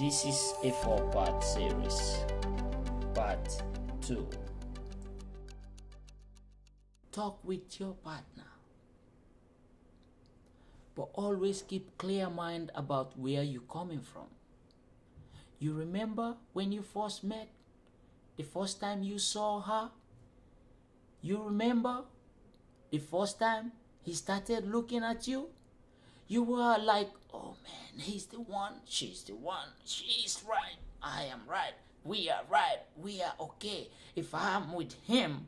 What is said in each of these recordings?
This is a 4-part series. Part 2. Talk with your partner, but always keep clear mind about where you're coming from. You remember when you first met, the first time you saw her? You remember the first time he started looking at you? You were like, oh man, he's the one, she's the one, she's right, I am right, we are right, we are okay. If I'm with him,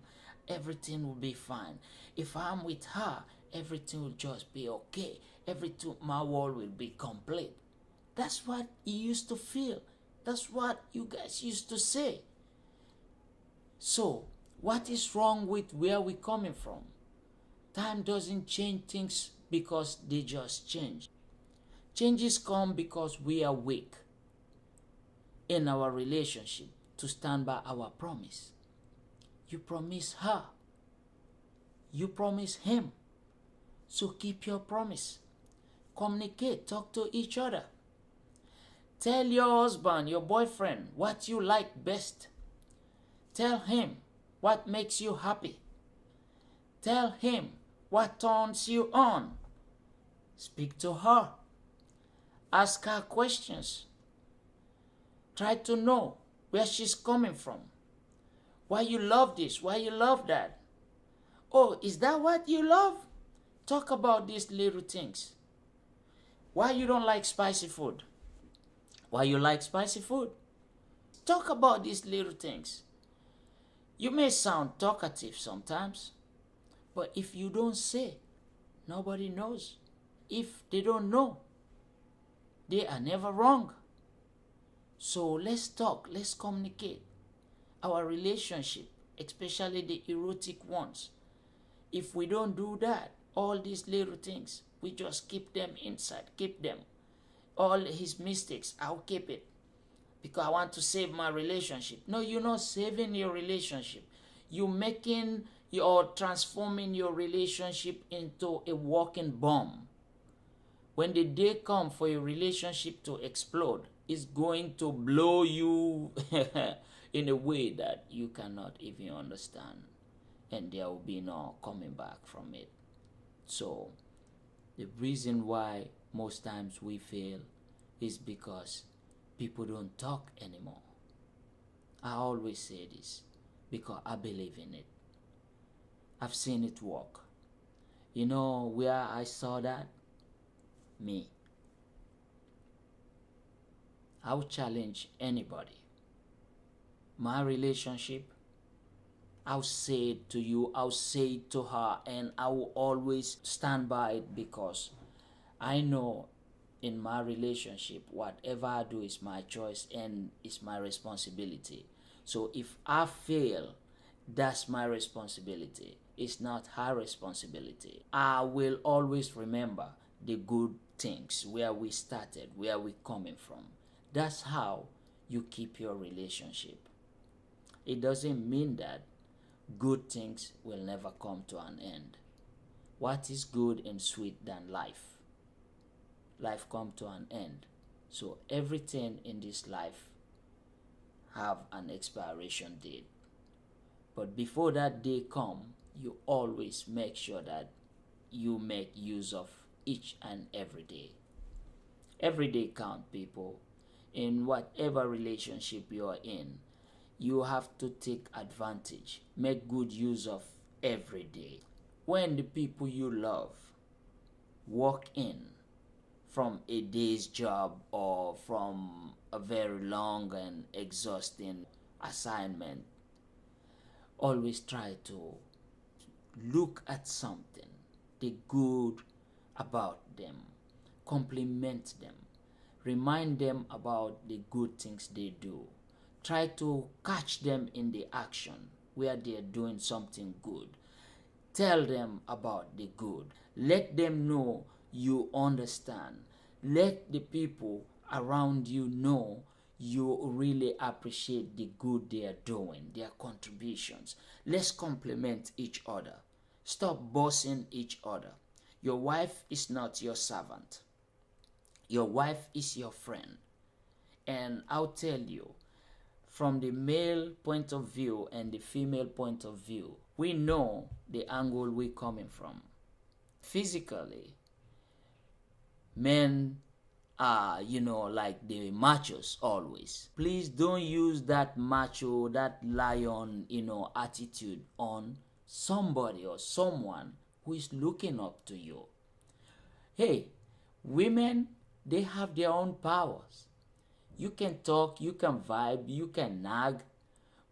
everything will be fine. If I'm with her, everything will just be okay. Everything, my world will be complete. That's what you used to feel. That's what you guys used to say. So, what is wrong with where we're coming from? Time doesn't change things because they just change. Changes come because we are weak in our relationship to stand by our promise. You promise her. You promise him. So keep your promise. Communicate. Talk to each other. Tell your husband, your boyfriend, what you like best. Tell him what makes you happy. Tell him what turns you on. Speak to her. Ask her questions. Try to know where she's coming from. Why you love this? Why you love that? Oh, is that what you love? Talk about these little things. Why you don't like spicy food? Why you like spicy food? Talk about these little things. You may sound talkative sometimes, but if you don't say, nobody knows. If they don't know, they are never wrong. So let's talk, let's communicate. Our relationship, especially the erotic ones, if we don't do that, all these little things, we just keep them inside, keep them. All his mistakes, I'll keep it because I want to save my relationship. No, you're not saving your relationship. You're transforming your relationship into a walking bomb. When the day comes for your relationship to explode, it's going to blow you in a way that you cannot even understand. And there will be no coming back from it. So, the reason why most times we fail is because people don't talk anymore. I always say this because I believe in it. I've seen it work. You know where I saw that? Me. I would challenge anybody. My relationship, I'll say it to you, I'll say it to her, and I will always stand by it because I know in my relationship, whatever I do is my choice and it's my responsibility. So if I fail, that's my responsibility. It's not her responsibility. I will always remember the good things, where we started, where we're coming from. That's how you keep your relationship. It doesn't mean that good things will never come to an end. What is good and sweet than life? Life come to an end. So everything in this life have an expiration date. But before that day come, you always make sure that you make use of each and every day. Every day count, people. In whatever relationship you are in, you have to take advantage. Make good use of every day. When the people you love walk in from a day's job or from a very long and exhausting assignment, always try to look at something, the good about them, compliment them, remind them about the good things they do. Try to catch them in the action where they're doing something good. Tell them about the good. Let them know you understand. Let the people around you know you really appreciate the good they are doing, their contributions. Let's compliment each other. Stop bossing each other. Your wife is not your servant. Your wife is your friend. And I'll tell you, from the male point of view and the female point of view, we know the angle we're coming from. Physically, men are, like the machos always. Please don't use that macho, that lion, attitude on somebody or someone who is looking up to you. Hey, women, they have their own powers. You can talk, you can vibe, you can nag,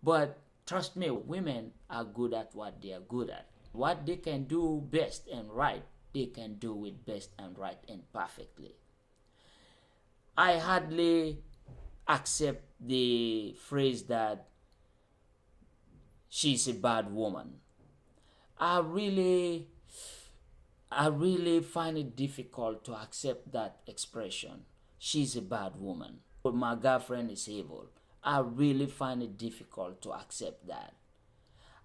but trust me, women are good at what they are good at. What they can do best and right, they can do it best and right and perfectly. I hardly accept the phrase that she's a bad woman. I really find it difficult to accept that expression. She's a bad woman. But my girlfriend is evil. I really find it difficult to accept that.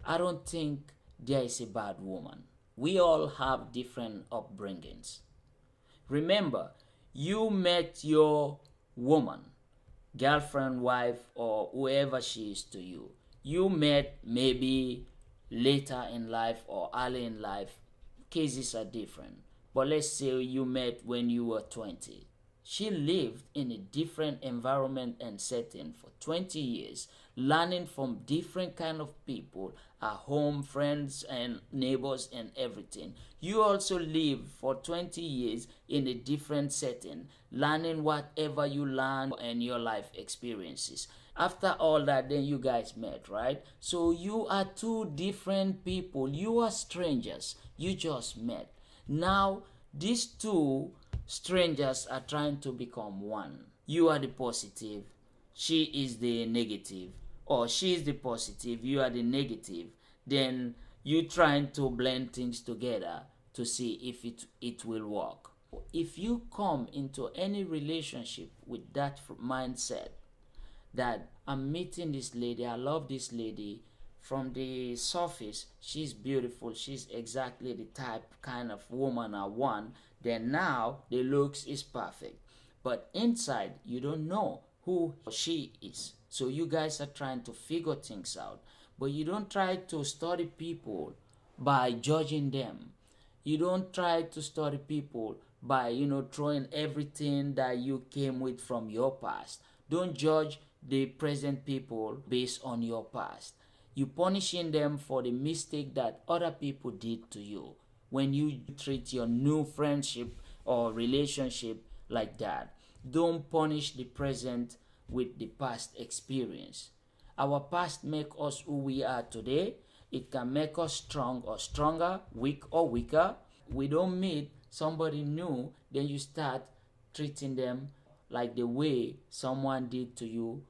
I don't think there is a bad woman. We all have different upbringings. Remember, you met your woman, girlfriend, wife, or whoever she is to you. You met maybe later in life or early in life. Cases are different. But let's say you met when you were 20. She lived in a different environment and setting for 20 years, learning from different kind of people, her home, friends, and neighbors, and everything. You also lived for 20 years in a different setting, learning whatever you learned and your life experiences. After all that, then you guys met, right? So you are two different people. You are strangers. You just met. Now, these two strangers are trying to become one. You are the positive, she is the negative, or she is the positive, you are the negative. Then you trying to blend things together to see if it will work. If you come into any relationship with that mindset that I'm meeting this lady, I love this lady, from the surface she's beautiful, she's exactly the type kind of woman I want, then now the looks is perfect, but inside you don't know who she is. So you guys are trying to figure things out, but you don't try to study people by judging them. You don't try to study people by throwing everything that you came with from your past. Don't judge the present people based on your past. You punishing them for the mistake that other people did to you. When you treat your new friendship or relationship like that, don't punish the present with the past experience. Our past make us who we are today. It can make us strong or stronger, weak or weaker. We don't meet somebody new, then you start treating them like the way someone did to you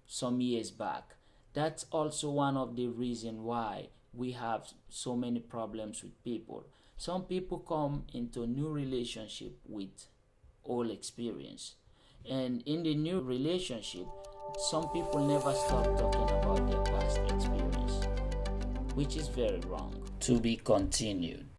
some years back. That's also one of the reasons why we have so many problems with people. Some people come into a new relationship with old experience. And in the new relationship, some people never stop talking about their past experience, which is very wrong. To be continued.